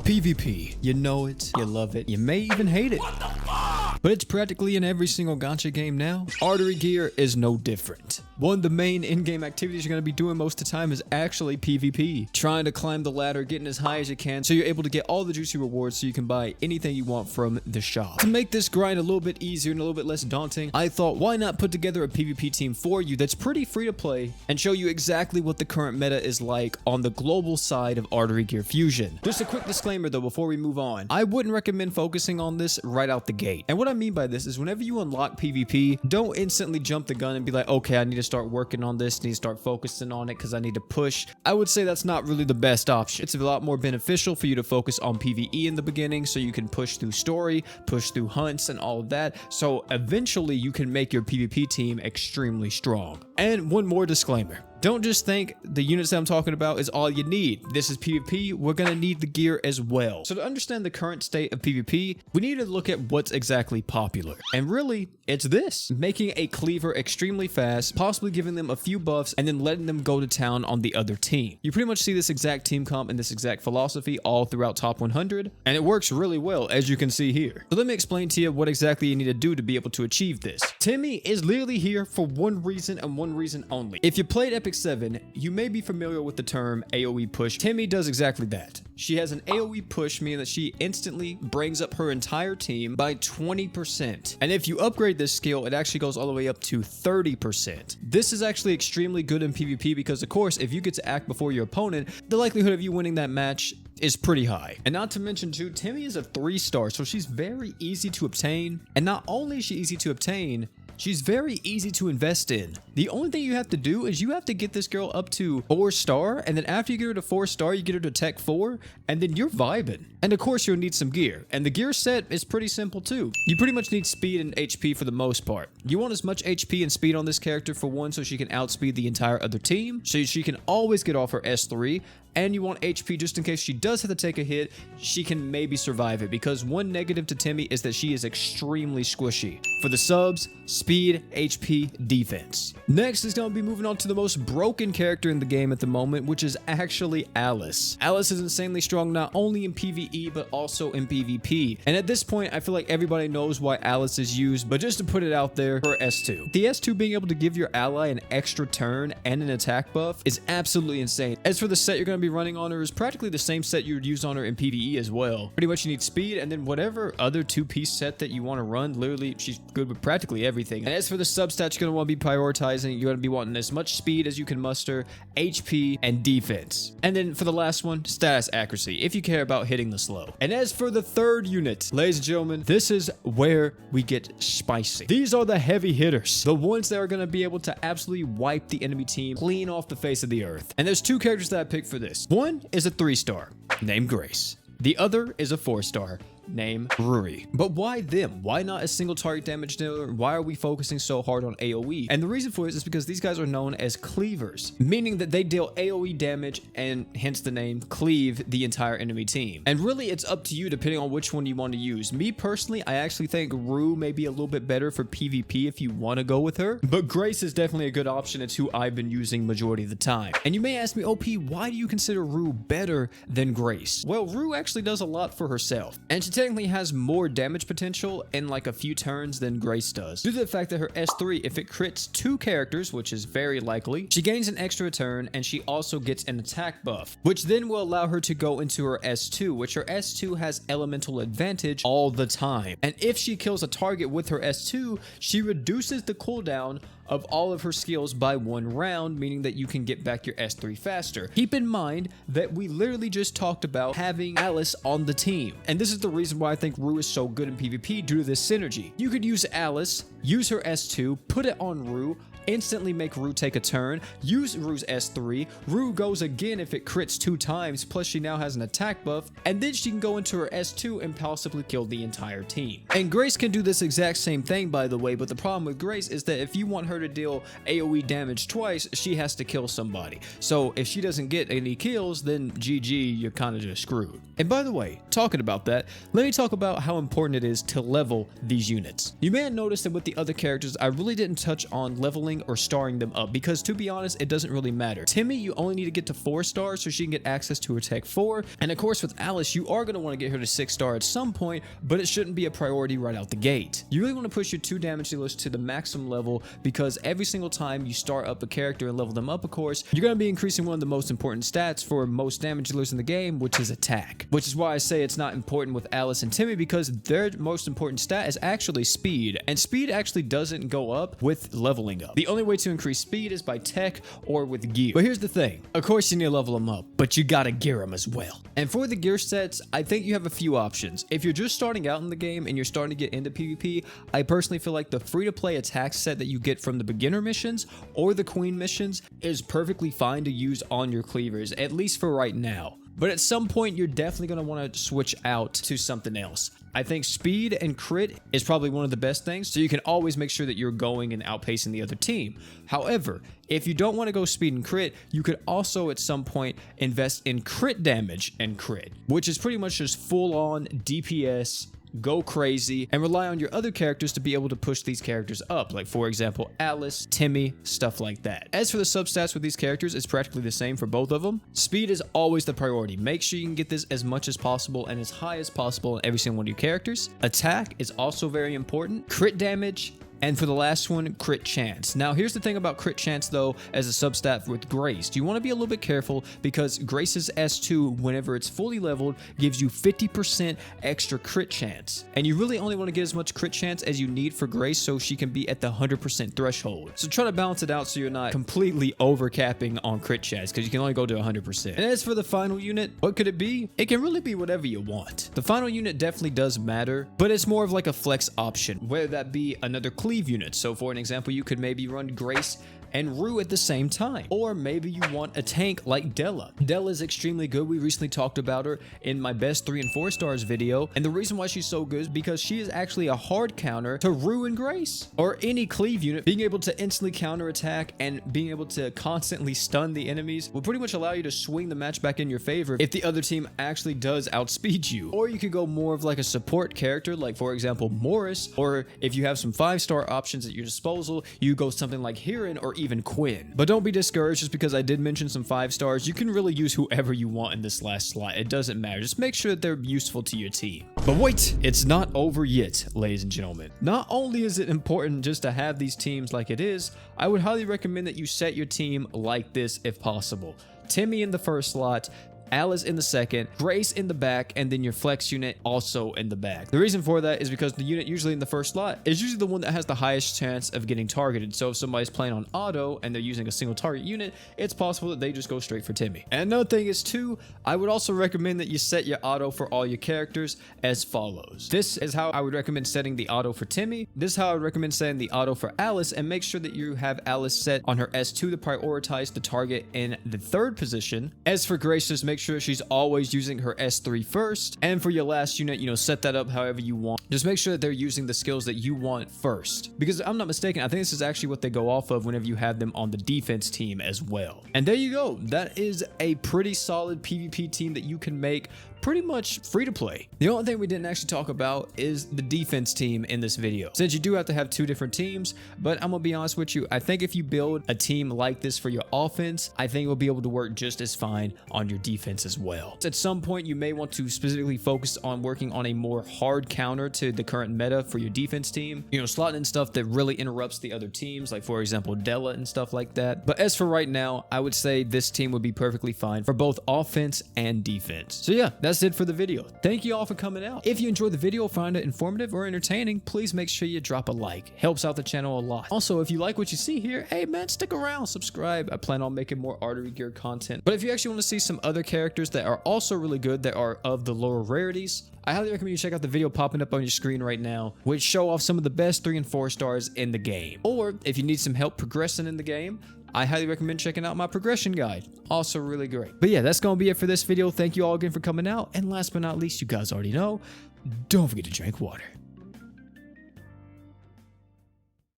PvP. You know it, you love it, you may even hate it. But it's practically in every single gacha game now. Artery gear is no different. One of the main in-game activities you're going to be doing most of the time is actually PvP. Trying to climb the ladder, getting as high as you can so you're able to get all the juicy rewards so you can buy anything you want from the shop. To make this grind a little bit easier and a little bit less daunting, I thought why not put together a PvP team for you that's pretty free to play and show you exactly what the current meta is like on the global side of Artery Gear Fusion. Just a quick disclaimer though before we move on. I wouldn't recommend focusing on this right out the gate. And what I mean by this is whenever you unlock PvP, don't instantly jump the gun and be like, okay, I need to start working on this, need to start focusing on it because I need to push. I would say that's not really the best option. It's a lot more beneficial for you to focus on PvE in the beginning so you can push through story, push through hunts and all of that. So eventually you can make your PvP team extremely strong. And one more disclaimer. Don't just think the units that I'm talking about is all you need. This is PvP, we're gonna need the gear as well. So to understand the current state of PvP, we need to look at what's exactly popular. And really, it's this. Making a cleaver extremely fast, possibly giving them a few buffs, and then letting them go to town on the other team. You pretty much see this exact team comp and this exact philosophy all throughout top 100, and it works really well, as you can see here. So let me explain to you what exactly you need to do to be able to achieve this. Timmy is literally here for one reason and one reason only. If you played Epic 7, you may be familiar with the term AoE push. Timmy does exactly that. She has an AoE push, meaning that she instantly brings up her entire team by 20%. And if you upgrade this skill, it actually goes all the way up to 30%. This is actually extremely good in PvP because, of course, if you get to act before your opponent, the likelihood of you winning that match is pretty high. And not to mention too, Timmy is a 3-star, so she's very easy to obtain. And not only is she easy to obtain, she's very easy to invest in. The only thing you have to do is you have to get this girl up to 4-star, and then after you get her to 4-star, you get her to Tech 4, and then you're vibing. And of course, you'll need some gear. And the gear set is pretty simple too. You pretty much need speed and HP for the most part. You want as much HP and speed on this character for one, so she can outspeed the entire other team, so she can always get off her S3, and you want HP just in case she does have to take a hit, she can maybe survive it, because one negative to Timmy is that she is extremely squishy. For the subs, speed, HP, defense. Next is going to be moving on to the most broken character in the game at the moment, which is actually Alice. Alice is insanely strong not only in PvE, but also in PvP. And at this point, I feel like everybody knows why Alice is used, but just to put it out there, her S2. The S2 being able to give your ally an extra turn and an attack buff is absolutely insane. As for the set you're going to be running on her is practically the same set you would use on her in PvE as well. Pretty much you need speed and then whatever other 2-piece set that you want to run. Literally, she's good with practically everything. And as for the substats you're going to want to be prioritizing, you're going to be wanting as much speed as you can muster, HP, and defense. And then for the last one, status accuracy, if you care about hitting the slow. And as for the third unit, ladies and gentlemen, this is where we get spicy. These are the heavy hitters, the ones that are going to be able to absolutely wipe the enemy team clean off the face of the earth. And there's 2 characters that I picked for this. One is a 3-star, named Grace. The other is a 4-star, named Ruri. But why them? Why not a single target damage dealer? Why are we focusing so hard on AoE? And the reason for it is because these guys are known as cleavers, meaning that they deal AoE damage and hence the name cleave the entire enemy team. And really it's up to you depending on which one you want to use. Me personally, I actually think Rue may be a little bit better for PvP if you want to go with her, but Grace is definitely a good option. It's who I've been using majority of the time. And you may ask me, OP, why do you consider Rue better than Grace? Well, Rue actually does a lot for herself, and she technically has more damage potential in like a few turns than Grace does, due to the fact that her S3, if it crits 2 characters, which is very likely, she gains an extra turn and she also gets an attack buff, which then will allow her to go into her S2, which her S2 has elemental advantage all the time. And if she kills a target with her S2, she reduces the cooldown of all of her skills by 1 round, meaning that you can get back your S3 faster. Keep in mind that we literally just talked about having Alice on the team, and this is the reason why I think Rue is so good in PvP, due to this synergy. You could use Alice, use her S2, put it on Rue, instantly make Rue take a turn, use Rue's S3, Rue goes again if it crits 2 times, plus she now has an attack buff, and then she can go into her S2 and possibly kill the entire team. And Grace can do this exact same thing, by the way, but the problem with Grace is that if you want her her to deal AoE damage twice, she has to kill somebody. So if she doesn't get any kills, then GG, you're kind of just screwed. And by the way, talking about that, let me talk about how important it is to level these units. You may have noticed that with the other characters, I really didn't touch on leveling or starring them up because, to be honest, it doesn't really matter. Timmy, you only need to get to 4 stars so she can get access to her tech 4. And of course with Alice, you are going to want to get her to 6 star at some point, but it shouldn't be a priority right out the gate. You really want to push your 2 damage dealers to the maximum level because every single time you start up a character and level them up, of course, you're going to be increasing one of the most important stats for most damage dealers in the game, which is attack. Which is why I say it's not important with Alice and Timmy, because their most important stat is actually speed, and speed actually doesn't go up with leveling up. The only way to increase speed is by tech or with gear. But here's the thing, of course you need to level them up, but you gotta gear them as well. And for the gear sets, I think you have a few options. If you're just starting out in the game and you're starting to get into PvP, I personally feel like the free-to-play attack set that you get from the beginner missions or the queen missions is perfectly fine to use on your cleavers, at least for right now. But at some point, you're definitely going to want to switch out to something else. I think speed and crit is probably one of the best things, so you can always make sure that you're going and outpacing the other team. However, if you don't want to go speed and crit, you could also at some point invest in crit damage and crit, which is pretty much just full-on DPS, go crazy, and rely on your other characters to be able to push these characters up, like for example Alice, Timmy, stuff like that. As for the substats with these characters, it's practically the same for both of them. Speed is always the priority. Make sure you can get this as much as possible and as high as possible in every single one of your characters. Attack is also very important. Crit damage, and for the last one, crit chance. Now, here's the thing about crit chance, though, as a substat with Grace. You want to be a little bit careful because Grace's S2, whenever it's fully leveled, gives you 50% extra crit chance. And you really only want to get as much crit chance as you need for Grace so she can be at the 100% threshold. So try to balance it out so you're not completely overcapping on crit chance because you can only go to 100%. And as for the final unit, what could it be? It can really be whatever you want. The final unit definitely does matter, but it's more of like a flex option, whether that be another cleave unit. So for an example, you could maybe run Grace and Rue at the same time. Or maybe you want a tank like Della. Della is extremely good. We recently talked about her in my best 3 and 4 stars video. And the reason why she's so good is because she is actually a hard counter to Rue and Grace. Or any cleave unit. Being able to instantly counter attack and being able to constantly stun the enemies will pretty much allow you to swing the match back in your favor if the other team actually does outspeed you. Or you could go more of like a support character, like for example Morris. Or if you have some 5-star options at your disposal, you go something like Hirin or even Quinn. But don't be discouraged just because I did mention some 5 stars. You can really use whoever you want in this last slot. It doesn't matter. Just make sure that they're useful to your team. But wait, it's not over yet, ladies and gentlemen. Not only is it important just to have these teams like it is, I would highly recommend that you set your team like this if possible. Timmy in the first slot, Alice in the second, Grace in the back, and then your flex unit also in the back. The reason for that is because the unit usually in the first slot is usually the one that has the highest chance of getting targeted. So if somebody's playing on auto and they're using a single target unit, it's possible that they just go straight for Timmy. And another thing is too, I would also recommend that you set your auto for all your characters as follows. This is how I would recommend setting the auto for Timmy. This is how I would recommend setting the auto for Alice, and make sure that you have Alice set on her S2 to prioritize the target in the 3rd position. As for Grace, just make sure she's always using her S3 first. And for your last unit, set that up however you want. Just make sure that they're using the skills that you want first. Because if I'm not mistaken, I think this is actually what they go off of whenever you have them on the defense team as well. And there you go. That is a pretty solid PvP team that you can make pretty much free to play. The only thing we didn't actually talk about is the defense team in this video, since you do have to have 2 different teams. But I'm gonna be honest with you, I think if you build a team like this for your offense, I think it will be able to work just as fine on your defense as well. At some point, you may want to specifically focus on working on a more hard counter to the current meta for your defense team, slotting in stuff that really interrupts the other teams, like for example Della and stuff like that. But as for right now, I would say this team would be perfectly fine for both offense and defense. So yeah, that's it for the video. Thank you all for coming out. If you enjoyed the video, find it informative or entertaining, please make sure you drop a like. Helps out the channel a lot. Also, if you like what you see here, hey man, stick around, subscribe. I plan on making more Artery gear content. But if you actually want to see some other characters that are also really good, that are of the lower rarities, I highly recommend you check out the video popping up on your screen right now, which show off some of the best 3 and 4 stars in the game. Or if you need some help progressing in the game, I highly recommend checking out my progression guide. Also really great. But yeah, that's going to be it for this video. Thank you all again for coming out. And last but not least, you guys already know, don't forget to drink water.